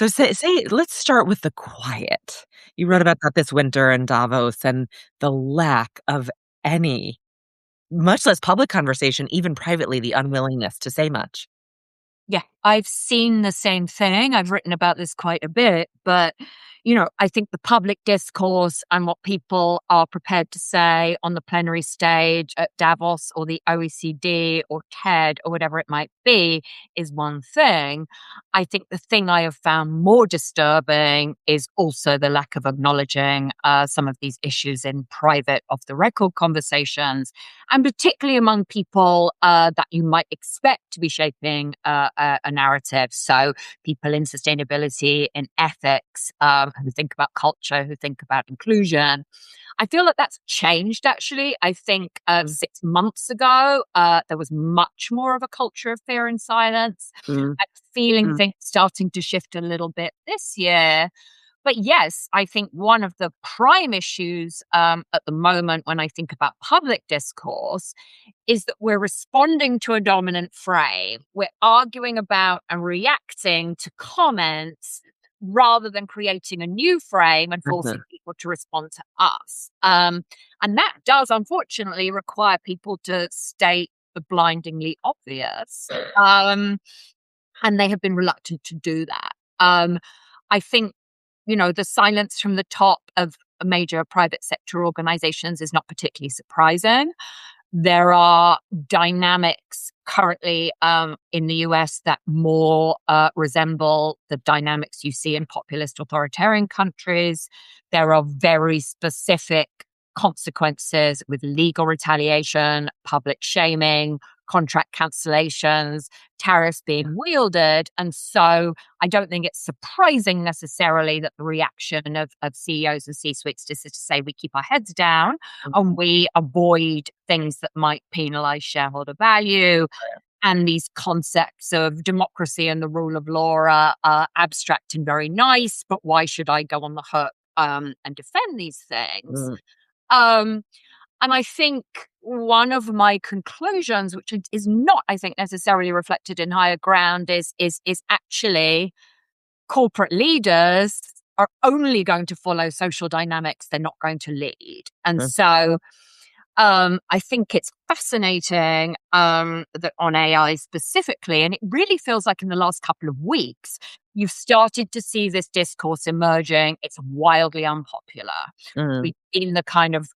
So say let's start with the quiet. You wrote about that this winter in Davos and the lack of any, much less public conversation, even privately, the unwillingness to say much. Yeah, I've seen the same thing. I've written about this quite a bit, but I think the public discourse and what people are prepared to say on the plenary stage at Davos or the OECD or TED or whatever it might be is one thing. I think the thing I have found more disturbing is also the lack of acknowledging some of these issues in private, off the record conversations, and particularly among people that you might expect to be shaping a narrative. So people in sustainability, in ethics, who think about culture, who think about inclusion. I feel like that's changed, actually. I think 6 months ago, there was much more of a culture of fear and silence. Mm. I'm feeling things starting to shift a little bit this year. But yes, I think one of the prime issues at the moment when I think about public discourse is that we're responding to a dominant frame. We're arguing about and reacting to comments rather than creating a new frame and forcing people to respond to us. And that does, unfortunately, require people to state the blindingly obvious. And they have been reluctant to do that. I think the silence from the top of major private sector organizations is not particularly surprising. There are dynamics currently in the US that more resemble the dynamics you see in populist authoritarian countries. There are very specific consequences with legal retaliation, public shaming, contract cancellations, tariffs being wielded. And so I don't think it's surprising necessarily that the reaction of CEOs and C-suites is to say we keep our heads down and we avoid things that might penalize shareholder value. And these concepts of democracy and the rule of law are abstract and very nice, but why should I go on the hook and defend these things? And I think one of my conclusions, which is not, I think, necessarily reflected in higher ground, is actually corporate leaders are only going to follow social dynamics. They're not going to lead. And so I think it's fascinating that on AI specifically, and it really feels like in the last couple of weeks, you've started to see this discourse emerging. It's wildly unpopular. We've seen the kind of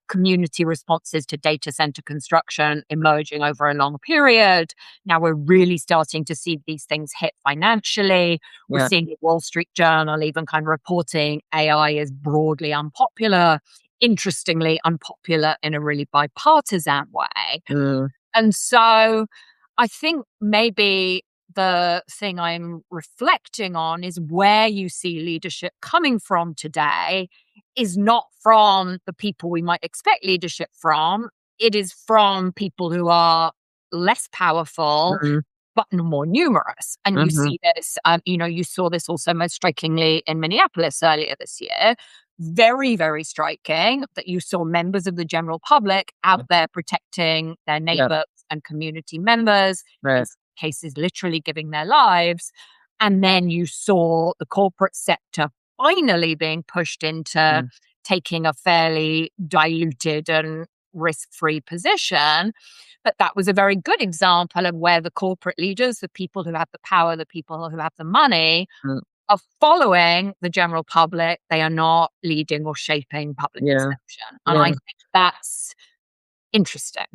community responses to data center construction emerging over a long period. Now we're really starting to see these things hit financially. We're seeing the Wall Street Journal even kind of reporting AI is broadly unpopular. Interestingly unpopular in a really bipartisan way. And so I think maybe the thing I'm reflecting on is where you see leadership coming from today is not from the people we might expect leadership from. It is from people who are less powerful, but more numerous. And you see this, you saw this also most strikingly in Minneapolis earlier this year. Very, very striking that you saw members of the general public out there protecting their neighbors and community members, in some cases literally giving their lives. And then you saw the corporate sector finally being pushed into taking a fairly diluted and risk-free position. But that was a very good example of where the corporate leaders, the people who have the power, the people who have the money, are following the general public. They are not leading or shaping public perception. And I think that's interesting.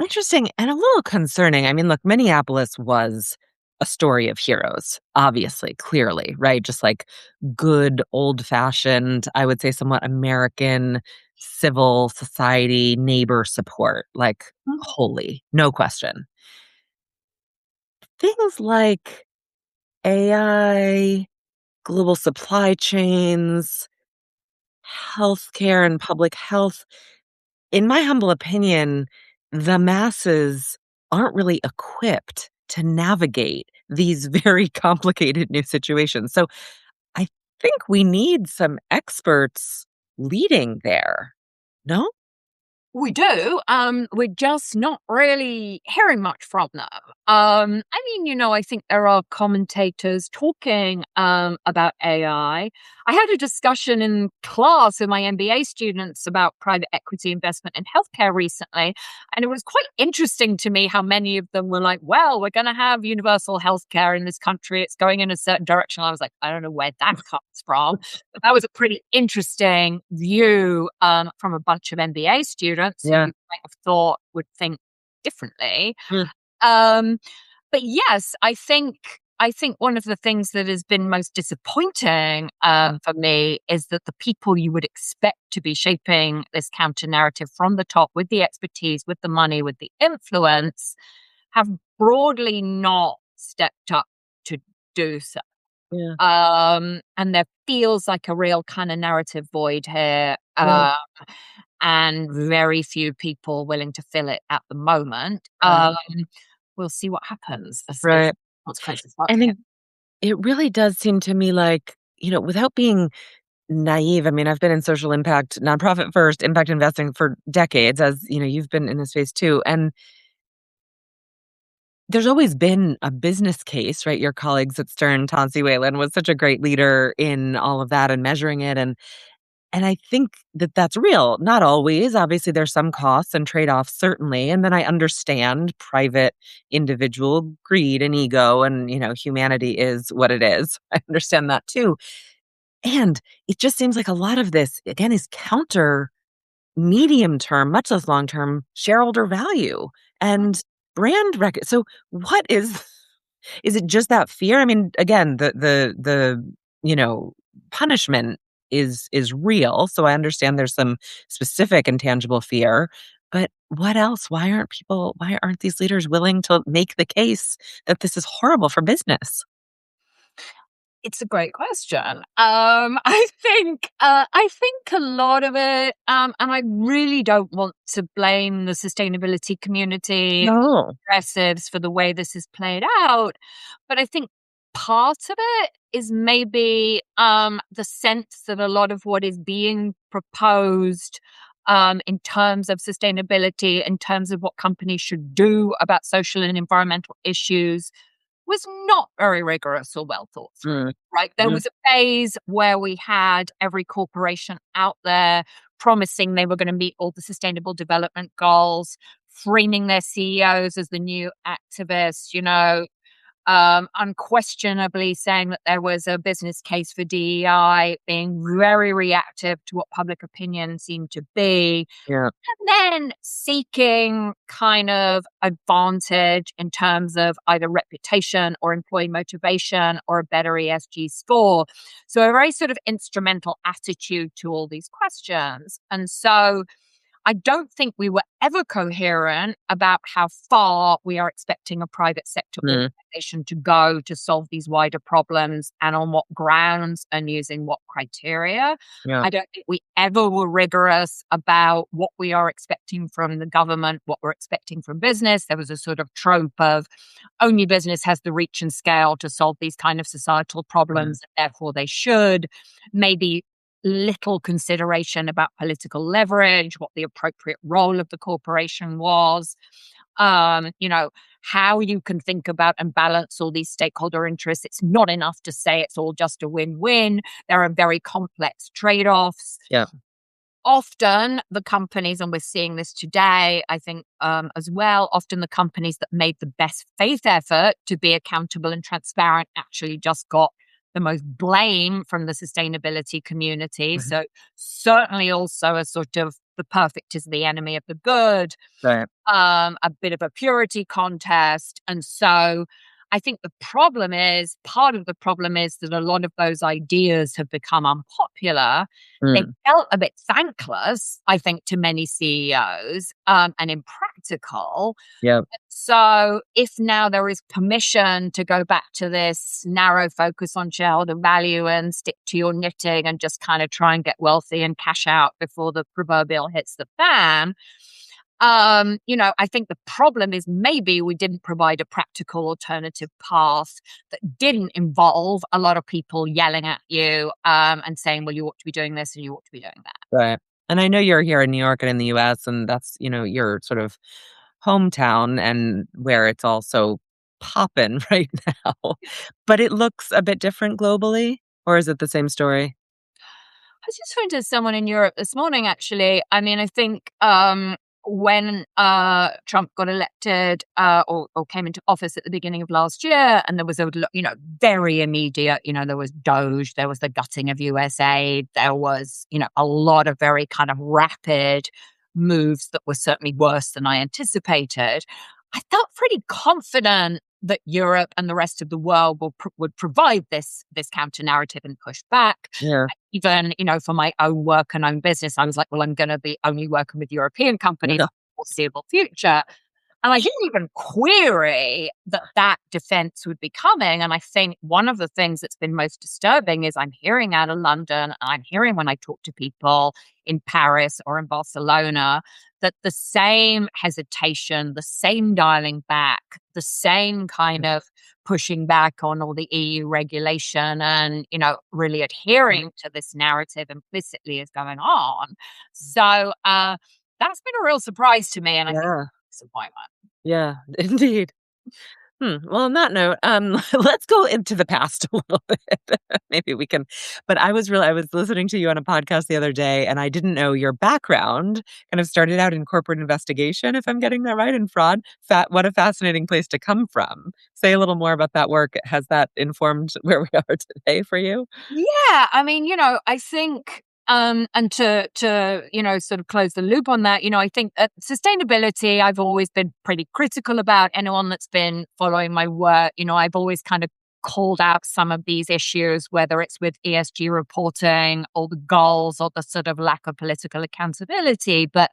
Interesting and a little concerning. I mean, look, Minneapolis was a story of heroes, obviously, clearly, right? Just like good, old-fashioned, I would say somewhat American civil society neighbor support, like holy, no question. Things like AI, global supply chains, healthcare and public health, in my humble opinion, the masses aren't really equipped to navigate these very complicated new situations. So I think we need some experts leading there. No? We do. We're just not really hearing much from them. I think there are commentators talking about AI. I had a discussion in class with my MBA students about private equity investment in healthcare recently. And it was quite interesting to me how many of them were like, well, we're going to have universal healthcare in this country. It's going in a certain direction. I was like, I don't know where that comes from. But that was a pretty interesting view from a bunch of MBA students who you might have thought would think differently. Mm. But yes, I think one of the things that has been most disappointing for me is that the people you would expect to be shaping this counter narrative from the top with the expertise, with the money, with the influence, have broadly not stepped up to do so. Yeah. And there feels like a real kind of narrative void here. And very few people willing to fill it at the moment. We'll see what happens as Right. consequences. I think it really does seem to me like, without being naive, I mean, I've been in social impact, nonprofit first, impact investing for decades, as you've been in this space too. And there's always been a business case, right? Your colleagues at Stern, Tansy Whalen was such a great leader in all of that and measuring it. And I think that that's real. Not always. Obviously, there's some costs and trade-offs, certainly. And then I understand private individual greed and ego and, humanity is what it is. I understand that too. And it just seems like a lot of this, again, is counter medium term, much less long term shareholder value and brand record. So what is it just that fear? I mean, again, the punishment is real. So I understand there's some specific and tangible fear. But what else? Why aren't these leaders willing to make the case that this is horrible for business? It's a great question. I think a lot of it, and I really don't want to blame the sustainability community, No. progressives for the way this is played out, but I think part of it is maybe the sense that a lot of what is being proposed in terms of sustainability, in terms of what companies should do about social and environmental issues, was not very rigorous or well thought through, right? There was a phase where we had every corporation out there promising they were going to meet all the sustainable development goals, framing their CEOs as the new activists, unquestionably saying that there was a business case for DEI, being very reactive to what public opinion seemed to be, Yeah. and then seeking kind of advantage in terms of either reputation or employee motivation or a better ESG score. So a very sort of instrumental attitude to all these questions. And so I don't think we were ever coherent about how far we are expecting a private sector organization to go to solve these wider problems and on what grounds and using what criteria. Yeah. I don't think we ever were rigorous about what we are expecting from the government, what we're expecting from business. There was a sort of trope of only business has the reach and scale to solve these kind of societal problems, therefore they should. Maybe little consideration about political leverage, what the appropriate role of the corporation was, how you can think about and balance all these stakeholder interests. It's not enough to say it's all just a win-win. There are very complex trade-offs. Yeah. Often the companies, and we're seeing this today, I think as well, often the companies that made the best faith effort to be accountable and transparent actually just got the most blame from the sustainability community. So certainly also a sort of the perfect is the enemy of the good, Right. a bit of a purity contest. And so I think part of the problem is that a lot of those ideas have become unpopular. They felt a bit thankless, I think, to many CEOs and impractical. Yeah. So if now there is permission to go back to this narrow focus on shareholder value and stick to your knitting and just kind of try and get wealthy and cash out before the proverbial hits the fan, I think the problem is maybe we didn't provide a practical alternative path that didn't involve a lot of people yelling at you and saying, well, you ought to be doing this and you ought to be doing that. Right. And I know you're here in New York and in the US, and that's, your sort of hometown and where it's all so poppin' right now. But it looks a bit different globally, or is it the same story? I was just talking to someone in Europe this morning, actually. I mean, I think when Trump got elected or came into office at the beginning of last year, and there was very immediate, there was Doge, there was the gutting of USA, there was, a lot of very kind of rapid moves that were certainly worse than I anticipated. I felt pretty confident that Europe and the rest of the world would provide this counter narrative and push back. Yeah. Even, for my own work and own business, I was like, well, I'm going to be only working with European companies Yeah. for the foreseeable future. And I didn't even query that defense would be coming. And I think one of the things that's been most disturbing is I'm hearing out of London, and I'm hearing when I talk to people in Paris or in Barcelona, that the same hesitation, the same dialing back, the same kind of pushing back on all the EU regulation and, really adhering to this narrative implicitly is going on. So that's been a real surprise to me. And I think Yeah. disappointment. Yeah, indeed. Well, on that note, let's go into the past a little bit. Maybe we can. But I was listening to you on a podcast the other day, and I didn't know your background kind of started out in corporate investigation, if I'm getting that right, and fraud. What a fascinating place to come from. Say a little more about that work. Has that informed where we are today for you? Yeah, I mean, I think and to sort of close the loop on that, I think sustainability I've always been pretty critical about. Anyone that's been following my work, I've always kind of called out some of these issues, whether it's with ESG reporting or the goals or the sort of lack of political accountability. But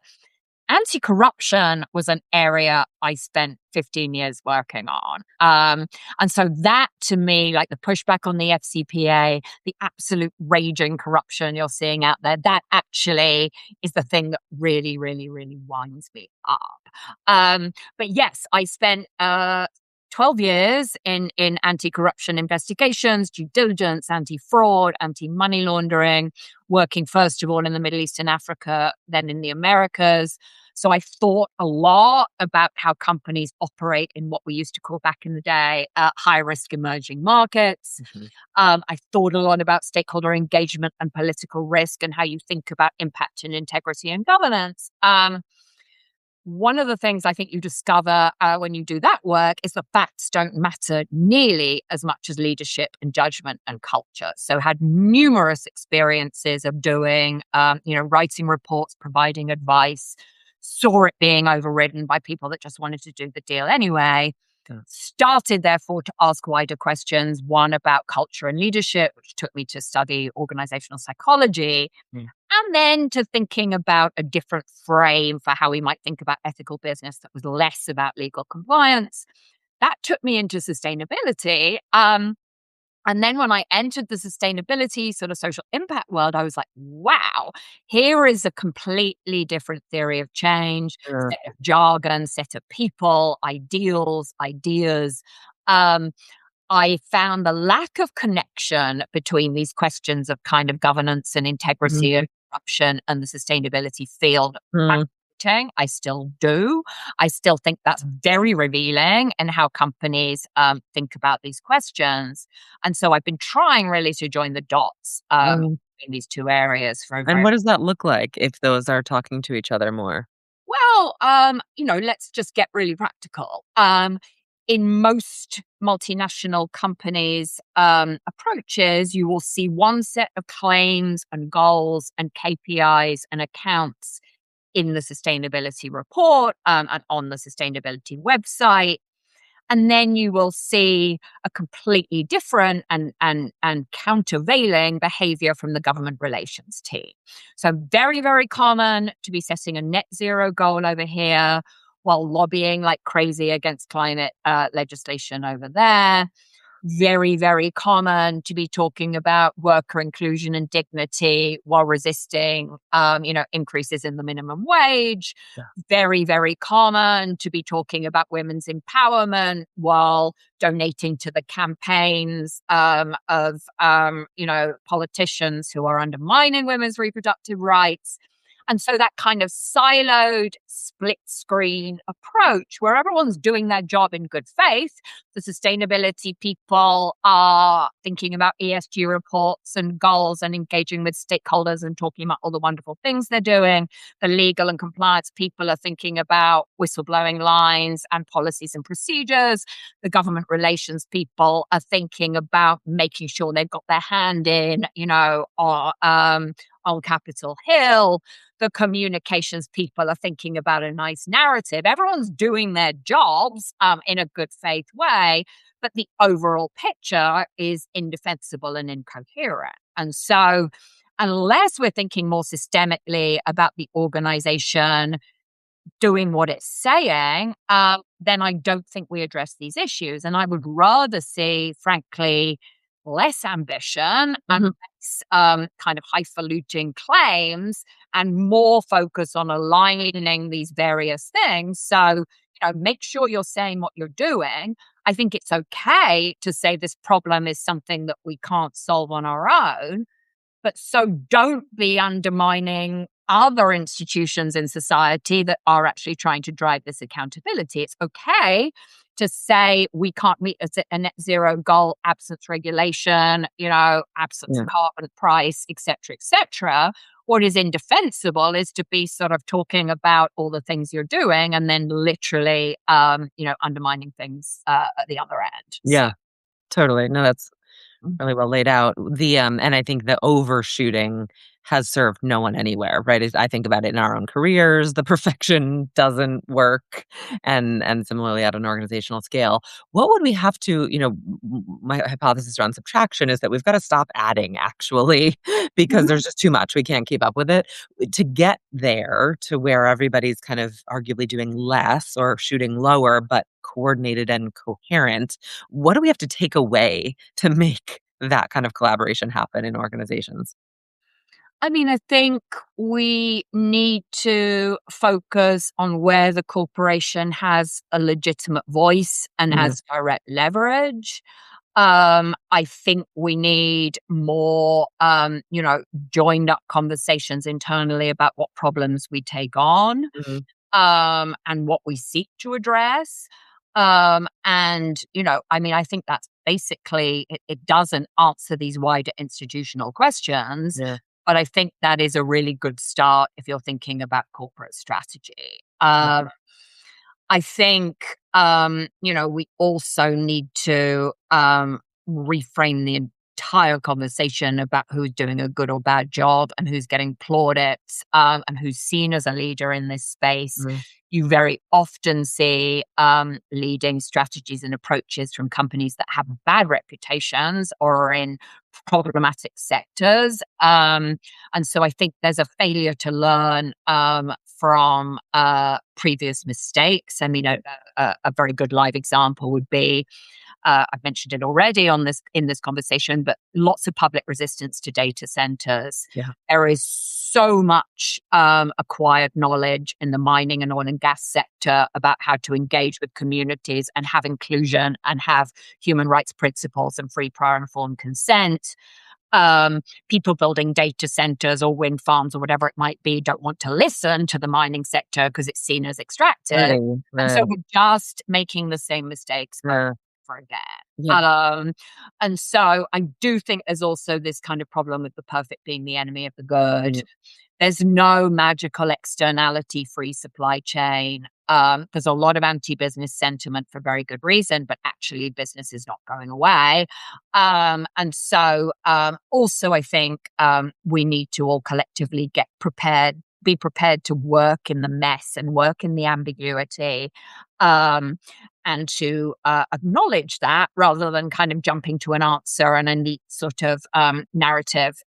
anti-corruption was an area I spent 15 years working on. And so that to me, like the pushback on the FCPA, the absolute raging corruption you're seeing out there, that actually is the thing that really, really, really winds me up. But yes, I spent 12 years in anti-corruption investigations, due diligence, anti-fraud, anti-money laundering, working first of all in the Middle East and Africa, then in the Americas. So I thought a lot about how companies operate in what we used to call back in the day high-risk emerging markets. Mhm. I thought a lot about stakeholder engagement and political risk and how you think about impact and integrity and governance. One of the things I think you discover when you do that work is the facts don't matter nearly as much as leadership and judgment and culture. So had numerous experiences of doing, writing reports, providing advice, saw it being overridden by people that just wanted to do the deal anyway. Yeah. Started, therefore, to ask wider questions, one about culture and leadership, which took me to study organizational psychology, and then to thinking about a different frame for how we might think about ethical business that was less about legal compliance. That took me into sustainability. And then when I entered the sustainability sort of social impact world, I was like, wow, here is a completely different theory of change, Sure. set of jargon, set of people, ideals, ideas. Um, I found the lack of connection between these questions of kind of governance and Mhm. integrity and corruption and the sustainability field. Mm. I still do. I still think that's very revealing in how companies think about these questions. And so I've been trying really to join the dots Um, in these two areas for a and very what does that look like if those are talking to each other more? well. Let's just get really practical. In most multinational companies' approaches, you will see one set of claims and goals and KPIs and accounts in the sustainability report and on the sustainability website. And then you will see a completely different and countervailing behavior from the government relations team. So very, very common to be setting a net zero goal over here while lobbying like crazy against climate legislation over there. Very, very common to be talking about worker inclusion and dignity while resisting, increases in the minimum wage. Yeah. Very, very common to be talking about women's empowerment while donating to the campaigns of politicians who are undermining women's reproductive rights. And so that kind of siloed, split screen approach where everyone's doing their job in good faith. The sustainability people are thinking about ESG reports and goals and engaging with stakeholders and talking about all the wonderful things they're doing. The legal and compliance people are thinking about whistleblowing lines and policies and procedures. The government relations people are thinking about making sure they've got their hand in, on Capitol Hill. The communications people are thinking about a nice narrative. Everyone's doing their jobs in a good faith way, but the overall picture is indefensible and incoherent. And so, unless we're thinking more systemically about the organization doing what it's saying, then I don't think we address these issues. And I would rather see, frankly, less ambition and less kind of highfalutin claims and more focus on aligning these various things. So, make sure you're saying what you're doing. I think it's okay to say this problem is something that we can't solve on our own, but so don't be undermining other institutions in society that are actually trying to drive this accountability. It's okay to say we can't meet a net zero goal, absence regulation, absence carbon price, et cetera, et cetera. What is indefensible is to be sort of talking about all the things you're doing and then literally, undermining things at the other end. Yeah, totally. No, that's really well laid out. And I think the overshooting has served no one anywhere, right? I think about it in our own careers, the perfection doesn't work, and similarly at an organizational scale. What would we have to, my hypothesis around subtraction is that we've got to stop adding actually, because there's just too much. We can't keep up with it. To get there to where everybody's kind of arguably doing less or shooting lower, but coordinated and coherent, what do we have to take away to make that kind of collaboration happen in organizations? I mean, I think we need to focus on where the corporation has a legitimate voice and has direct leverage. I think we need more, joined up conversations internally about what problems we take on, and what we seek to address. I think that's basically, it doesn't answer these wider institutional questions. Yeah. But I think that is a really good start if you're thinking about corporate strategy. I think, we also need to reframe the entire conversation about who's doing a good or bad job and who's getting plaudits, and who's seen as a leader in this space. You very often see leading strategies and approaches from companies that have bad reputations or are in problematic sectors. And so I think there's a failure to learn from previous mistakes. I mean, a very good live example would be, I've mentioned it already in this conversation, but lots of public resistance to data centers. Yeah. There is so much acquired knowledge in the mining and oil and gas sector about how to engage with communities and have inclusion and have human rights principles and free, prior, and informed consent. People building data centers or wind farms or whatever it might be don't want to listen to the mining sector because it's seen as extractive. And so we're just making the same mistakes for again. Yeah. And so I do think there's also this kind of problem with the perfect being the enemy of the good. There's no magical externality free supply chain. There's a lot of anti-business sentiment for very good reason, but actually business is not going away. And so also I think we need to all collectively be prepared to work in the mess and work in the ambiguity, and to acknowledge that rather than kind of jumping to an answer and a neat sort of narrative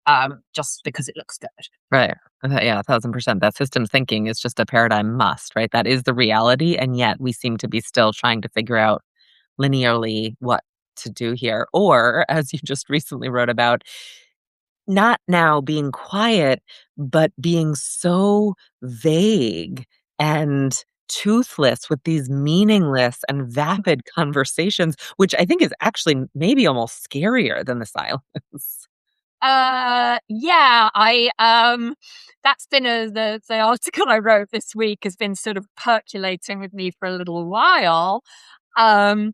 just because it looks good. Right. Yeah, 1,000%. That systems thinking is just a paradigm must, right? That is the reality. And yet we seem to be still trying to figure out linearly what to do here. Or, as you just recently wrote about, not now being quiet, but being so vague and toothless with these meaningless and vapid conversations, which I think is actually maybe almost scarier than the silence. Yeah, that's been the article I wrote this week has been sort of percolating with me for a little while. Um,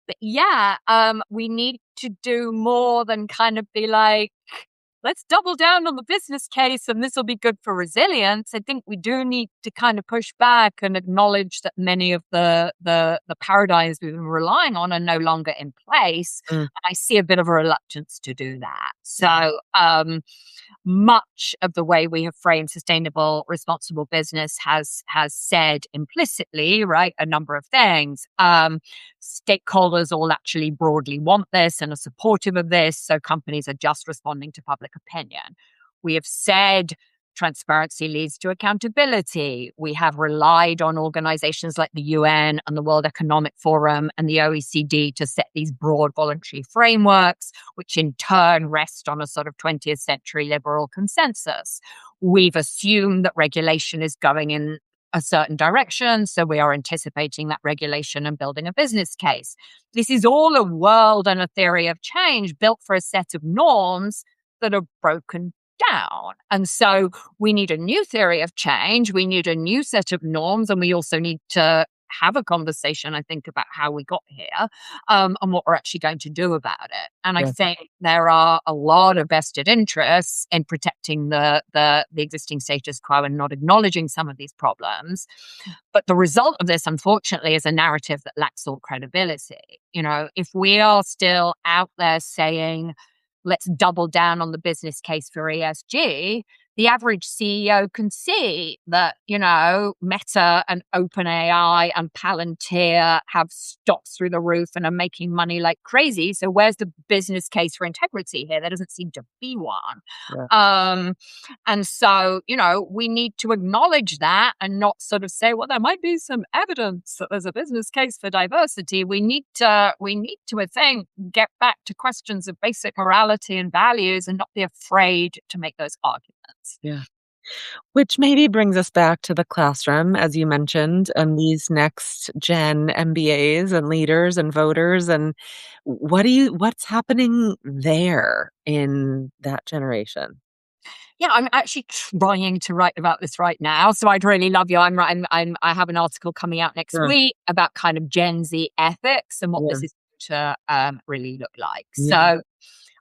but yeah, we need to do more than kind of be like, let's double down on the business case and this will be good for resilience. I think we do need to kind of push back and acknowledge that many of the paradigms we've been relying on are no longer in place. Mm, I see a bit of a reluctance to do that. So much of the way we have framed sustainable, responsible business has said implicitly, right, a number of things. Stakeholders all actually broadly want this and are supportive of this, so companies are just responding to public opinion. We have said transparency leads to accountability. We have relied on organizations like the UN and the World Economic Forum and the OECD to set these broad voluntary frameworks, which in turn rest on a sort of 20th century liberal consensus. We've assumed that regulation is going in a certain direction, so we are anticipating that regulation and building a business case. This is all a world and a theory of change built for a set of norms that are broken down. And so we need a new theory of change. We need a new set of norms. And we also need to have a conversation, I think, about how we got here and what we're actually going to do about it. And I yeah, think there are a lot of vested interests in protecting the existing status quo and not acknowledging some of these problems. But the result of this, unfortunately, is a narrative that lacks all credibility. If we are still out there saying, let's double down on the business case for ESG, the average CEO can see that, Meta and OpenAI and Palantir have stocks through the roof and are making money like crazy. So where's the business case for integrity here? There doesn't seem to be one. yeah. And so, we need to acknowledge that and not sort of say, well, there might be some evidence that there's a business case for diversity. We need to, I think, get back to questions of basic morality and values and not be afraid to make those arguments. Yeah. Which maybe brings us back to the classroom, as you mentioned, and these next gen MBAs and leaders and voters. And what's happening there in that generation? Yeah, I'm actually trying to write about this right now. So I'd really love you. I have an article coming out next Sure. week about kind of Gen Z ethics and what Yeah. this is to really look like. Yeah. So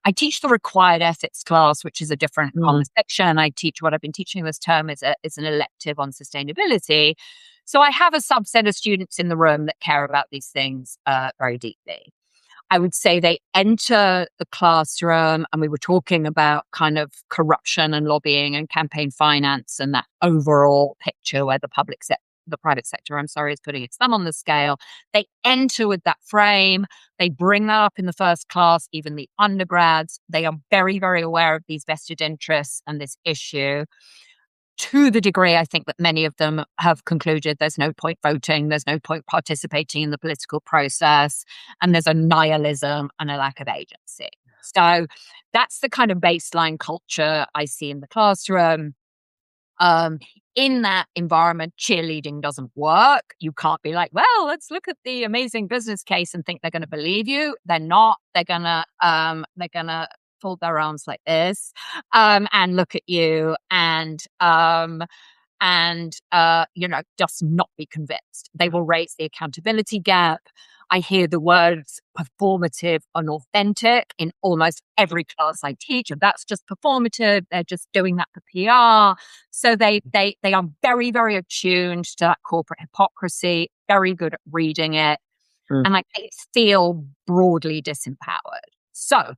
I teach the required ethics class, which is a different Mm, conversation. I teach what I've been teaching this term is an elective on sustainability. So I have a subset of students in the room that care about these things very deeply. I would say they enter the classroom, and we were talking about kind of corruption and lobbying and campaign finance and that overall picture where the private sector, I'm sorry, is putting its thumb on the scale. They enter with that frame. They bring that up in the first class, even the undergrads. They are very, very aware of these vested interests and this issue. To the degree I think that many of them have concluded there's no point voting, there's no point participating in the political process, and there's a nihilism and a lack of agency. So that's the kind of baseline culture I see in the classroom. Um, in that environment, cheerleading doesn't work. You can't be like, well, let's look at the amazing business case and think they're going to believe you. They're not. They're gonna fold their arms like this and look at you and just not be convinced. They will raise the accountability gap. I hear the words performative and authentic in almost every class I teach. And that's just performative. They're just doing that for PR. So they are very, very attuned to that corporate hypocrisy, very good at reading it. mm, And they feel broadly disempowered. So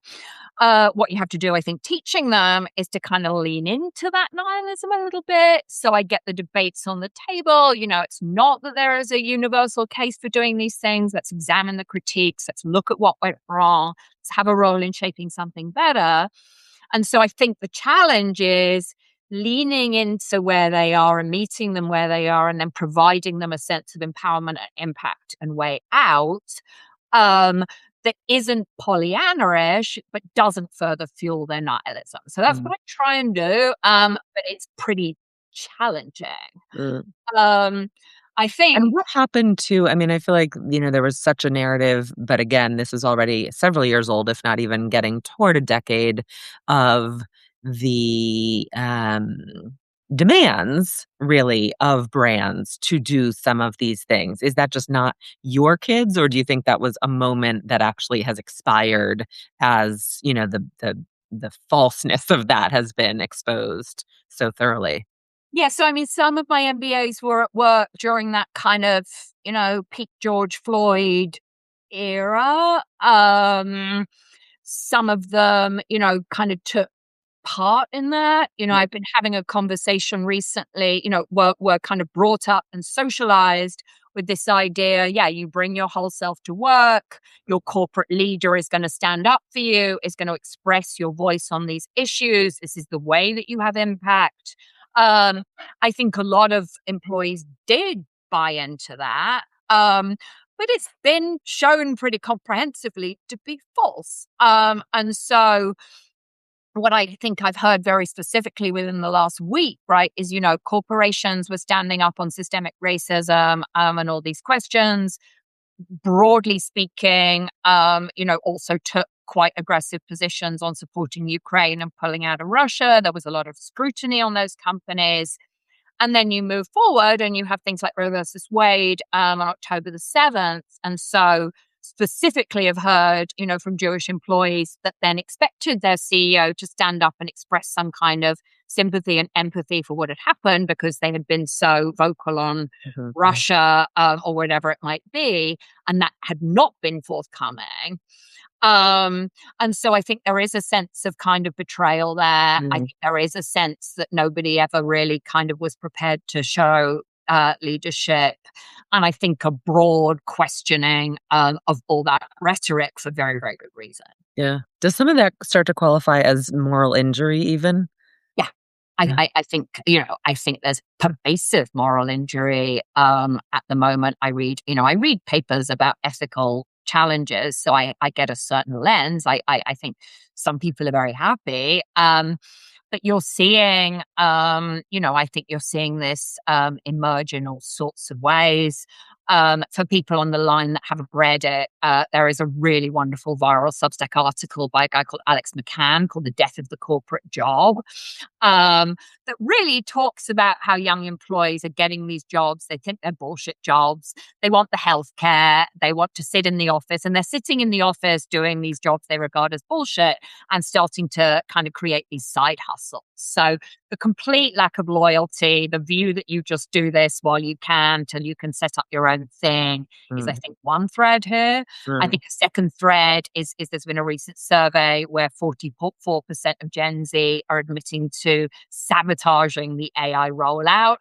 what you have to do, I think, teaching them is to kind of lean into that nihilism a little bit. So I get the debates on the table. It's not that there is a universal case for doing these things. Let's examine the critiques. Let's look at what went wrong. Let's have a role in shaping something better. And so I think the challenge is leaning into where they are and meeting them where they are and then providing them a sense of empowerment and impact and way out. That isn't Pollyanna-ish, but doesn't further fuel their nihilism. So that's mm, what I try and do, but it's pretty challenging. mm. Um, I think And what happened to I mean, I feel like, there was such a narrative, but again, this is already several years old, if not even getting toward a decade of the, demands really of brands to do some of these things. Is that just not your kids, or do you think that was a moment that actually has expired as, the falseness of that has been exposed so thoroughly? yeah, so I mean, some of my MBAs were at work during that kind of, peak George Floyd era. Some of them, kind of took part in that. I've been having a conversation recently, were kind of brought up and socialized with this idea. Yeah, you bring your whole self to work. Your corporate leader is going to stand up for you, is going to express your voice on these issues. This is the way that you have impact. Um, I think a lot of employees did buy into that. But it's been shown pretty comprehensively to be false. And so what I think I've heard very specifically within the last week, right, is, corporations were standing up on systemic racism and all these questions. Broadly speaking, also took quite aggressive positions on supporting Ukraine and pulling out of Russia. There was a lot of scrutiny on those companies. And then you move forward and you have things like Roe versus Wade on October the 7th. And so specifically have heard, from Jewish employees that then expected their CEO to stand up and express some kind of sympathy and empathy for what had happened because they had been so vocal on Mhm. Russia or whatever it might be. And that had not been forthcoming. Um, and so I think there is a sense of kind of betrayal there. I Mm. think there is a sense that nobody ever really kind of was prepared to show leadership. And I think a broad questioning of all that rhetoric for very, very good reason. Yeah. Does some of that start to qualify as moral injury even? Yeah. I, Yeah. I, I think, I think there's pervasive moral injury at the moment. I read papers about ethical challenges. So I get a certain lens. I think some people are very happy. But you're seeing, I think you're seeing this emerge in all sorts of ways. For people on the line that haven't read it, there is a really wonderful viral Substack article by a guy called Alex McCann called The Death of the Corporate Job, that really talks about how young employees are getting these jobs. They think they're bullshit jobs. They want the healthcare. They want to sit in the office, and they're sitting in the office doing these jobs they regard as bullshit and starting to kind of create these side hustles. So the complete lack of loyalty, the view that you just do this while you can till you can set up your own thing is, I Mm. think, one thread here. I Mm. think a second thread is there's been a recent survey where 44% of Gen Z are admitting to sabotaging the AI rollout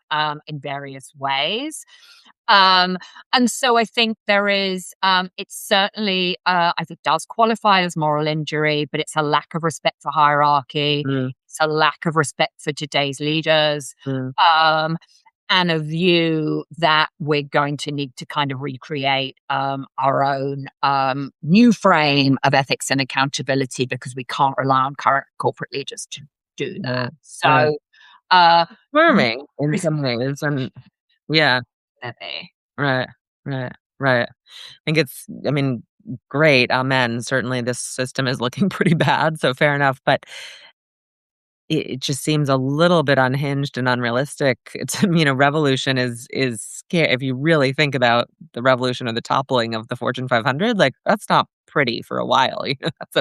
in various ways. Um, and so I think there is, it's certainly, I think does qualify as moral injury, but it's a lack of respect for hierarchy. Mm. It's a lack of respect for today's leaders. Mm. Um, and a view that we're going to need to kind of recreate our own new frame of ethics and accountability because we can't rely on current corporate leaders to do Right. that. Right. So, uh, Affirming in some ways, and yeah. recently. Right. Right. Right. Think it's I mean, great, amen. Certainly, this system is looking pretty bad, so fair enough, but it just seems a little bit unhinged and unrealistic. It's revolution is scary. If you really think about the revolution or the toppling of the Fortune 500, like, that's not pretty for a while, that's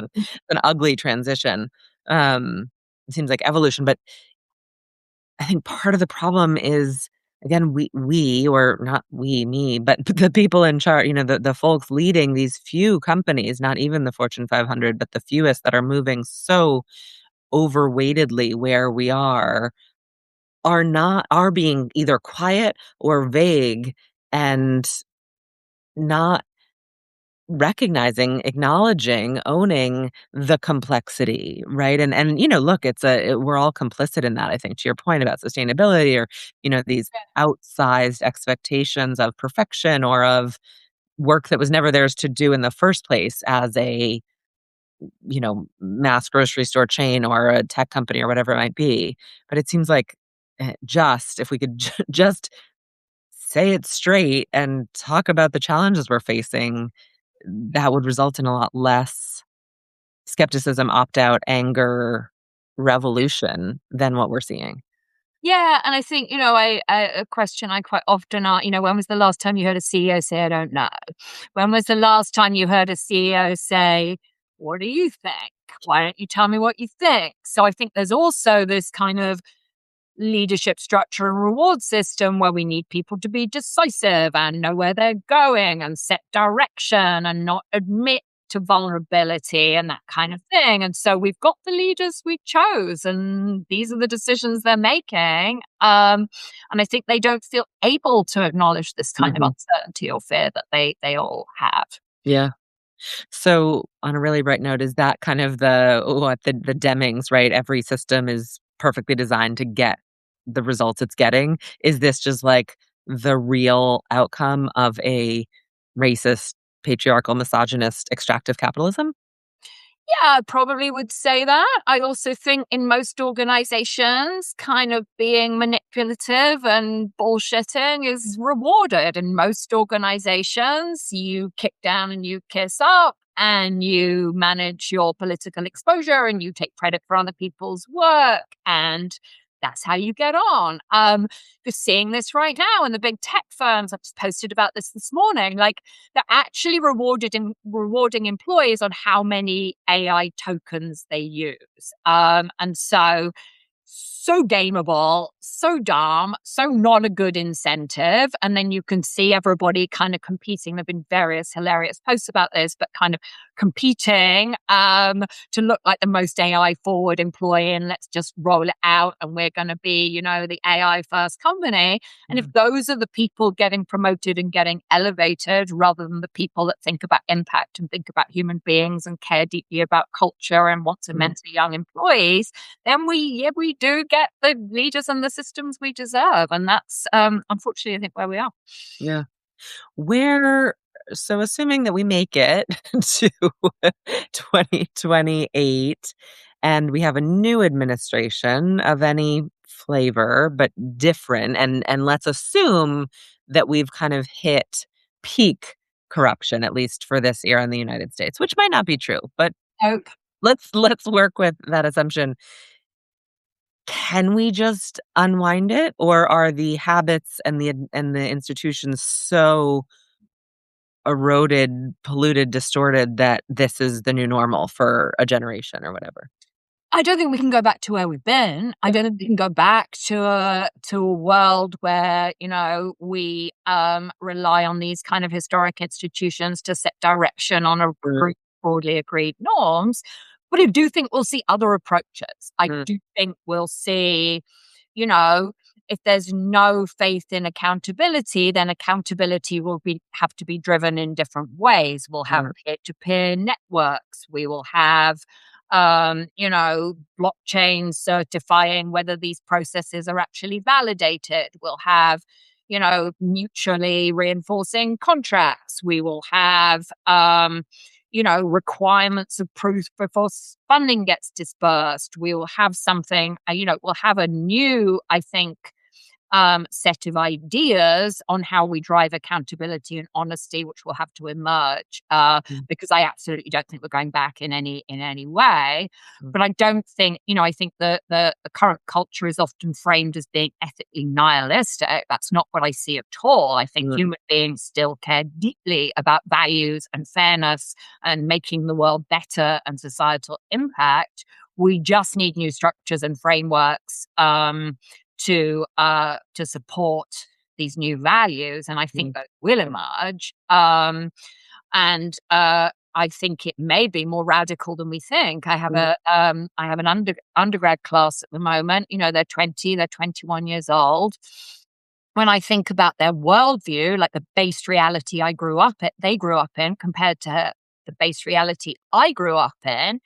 an ugly transition. Um, it seems like evolution, but I think part of the problem is, again, we or not we, me, but the people in charge, the folks leading these few companies, not even the Fortune 500, but the fewest that are moving so overweightedly where we are being either quiet or vague and not recognizing, acknowledging, owning the complexity, right? And look, we're all complicit in that, I think, to your point about sustainability or, these outsized expectations of perfection or of work that was never theirs to do in the first place as a, mass grocery store chain or a tech company or whatever it might be. But it seems like just if we could just say it straight and talk about the challenges we're facing, that would result in a lot less skepticism, opt out, anger, revolution than what we're seeing. Yeah, and I think, a question I quite often ask, when was the last time you heard a CEO say, "I don't know"? When was the last time you heard a CEO say, "What do you think? Why don't you tell me what you think?" So I think there's also this kind of leadership structure and reward system where we need people to be decisive and know where they're going and set direction and not admit to vulnerability and that kind of thing. And so we've got the leaders we chose, and these are the decisions they're making. And I think they don't feel able to acknowledge this kind of uncertainty or fear that they all have. Yeah. So, on a really bright note, is that kind of the Demings, right? Every system is perfectly designed to get the results it's getting. Is this just like the real outcome of a racist, patriarchal, misogynist, extractive capitalism? Yeah, I probably would say that. I also think in most organizations, kind of being manipulative and bullshitting is rewarded. In most organizations, you kick down and you kiss up and you manage your political exposure and you take credit for other people's work. And that's how you get on. We're seeing this right now in the big tech firms. I've just posted about this morning. Like, they're actually rewarding employees on how many AI tokens they use. And so gameable, so dumb, so not a good incentive. And then you can see everybody kind of competing. There've been various hilarious posts about this, but kind of competing to look like the most AI forward employee, and let's just roll it out. And we're going to be, the AI first company. And if those are the people getting promoted and getting elevated rather than the people that think about impact and think about human beings and care deeply about culture and want to mentor young employees, then we do get the leaders and the systems we deserve. And that's, unfortunately, I think where we are. Yeah. Where so assuming that we make it to 2028 and we have a new administration of any flavor but different, and let's assume that we've kind of hit peak corruption, at least for this era in the United States, which might not be true, but Hope. let's work with that assumption. Can we just unwind it, or are the habits and the institutions so eroded, polluted, distorted that this is the new normal for a generation or whatever? I don't think we can go back to where we've been. I don't think we can go back to a world where, we rely on these kind of historic institutions to set direction on a broadly agreed norms. But I do think we'll see other approaches. I do think we'll see, if there's no faith in accountability, then accountability will have to be driven in different ways. We'll have peer-to-peer networks. We will have blockchain certifying whether these processes are actually validated. We'll have, mutually reinforcing contracts. We will have, requirements of proof before funding gets dispersed. We will have something, we'll have a new, I think, set of ideas on how we drive accountability and honesty, which will have to emerge. Because I absolutely don't think we're going back in any way. But I don't think, I think the current culture is often framed as being ethically nihilistic. That's not what I see at all. I think human beings still care deeply about values and fairness and making the world better and societal impact. We just need new structures and frameworks to support these new values, and I think that will emerge. And I think it may be more radical than we think. I have an undergrad class at the moment. They're 20, they're 21 years old. When I think about their worldview, like the base reality they grew up in, compared to the base reality I grew up in,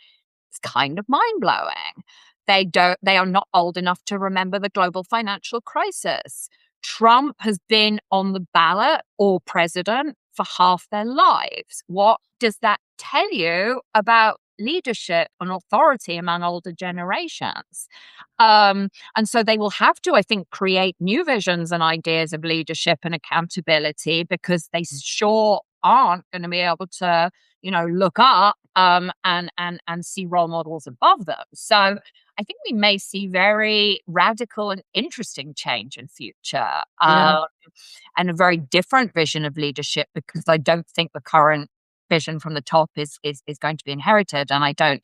it's kind of mind blowing. They are not old enough to remember the global financial crisis. Trump has been on the ballot or president for half their lives. What does that tell you about leadership and authority among older generations. And so they will have to, I think, create new visions and ideas of leadership and accountability, because they sure aren't going to be able to, look up and see role models above them. So I think we may see very radical and interesting change in future, Yeah. and a very different vision of leadership, because I don't think the current vision from the top is going to be inherited. And I don't,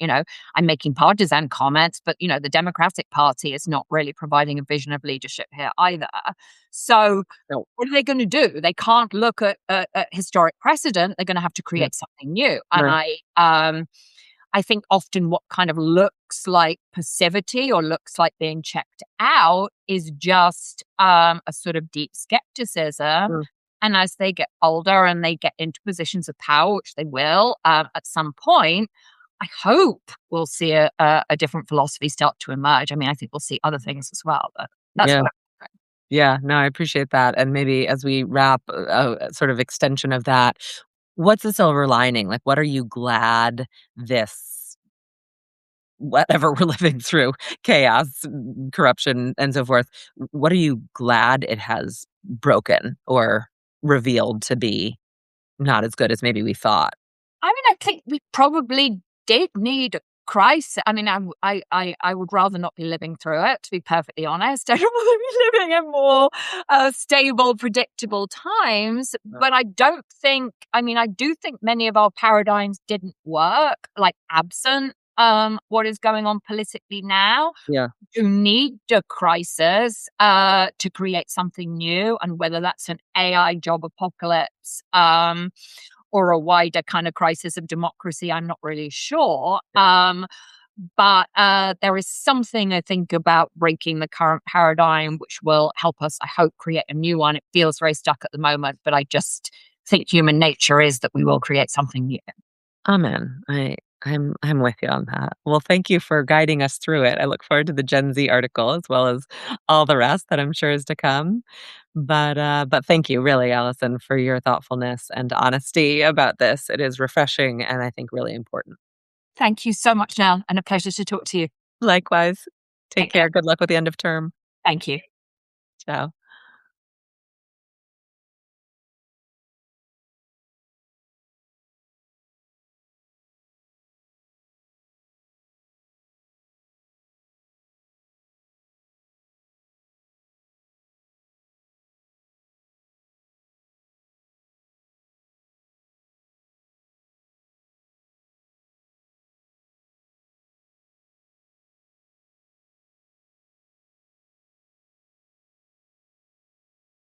I'm making partisan comments, but the Democratic Party is not really providing a vision of leadership here either. So No. what are they going to do? They can't look at historic precedent. They're going to have to Yeah. create something new. Right. And I think often what kind of looks like passivity or looks like being checked out is just a sort of deep skepticism. Mm. And as they get older and they get into positions of power, which they will at some point, I hope we'll see a different philosophy start to emerge. I mean, I think we'll see other things as well, but that's Yeah. what Yeah. No, I appreciate that. And maybe as we wrap, a sort of extension of that, what's the silver lining? Like, what are you glad this whatever we're living through, chaos, corruption, and so forth, what are you glad it has broken or revealed to be not as good as maybe we thought? I mean, I think we probably did need a crisis. I mean, I would rather not be living through it, to be perfectly honest. I don't want to be living in more stable, predictable times. But I don't think, I mean, I do think many of our paradigms didn't work, like absent what is going on politically now. Yeah. You need a crisis to create something new, and whether that's an AI job apocalypse, or a wider kind of crisis of democracy, I'm not really sure. But there is something, I think, about breaking the current paradigm which will help us, I hope, create a new one. It feels very stuck at the moment, but I just think human nature is that we will create something new. Amen. I'm with you on that. Well, thank you for guiding us through it. I look forward to the Gen Z article as well as all the rest that I'm sure is to come. But thank you, really, Allison, for your thoughtfulness and honesty about this. It is refreshing and I think really important. Thank you so much, Nell, and a pleasure to talk to you. Likewise. Take Take care. care. Good luck with the end of term. Thank you. Ciao.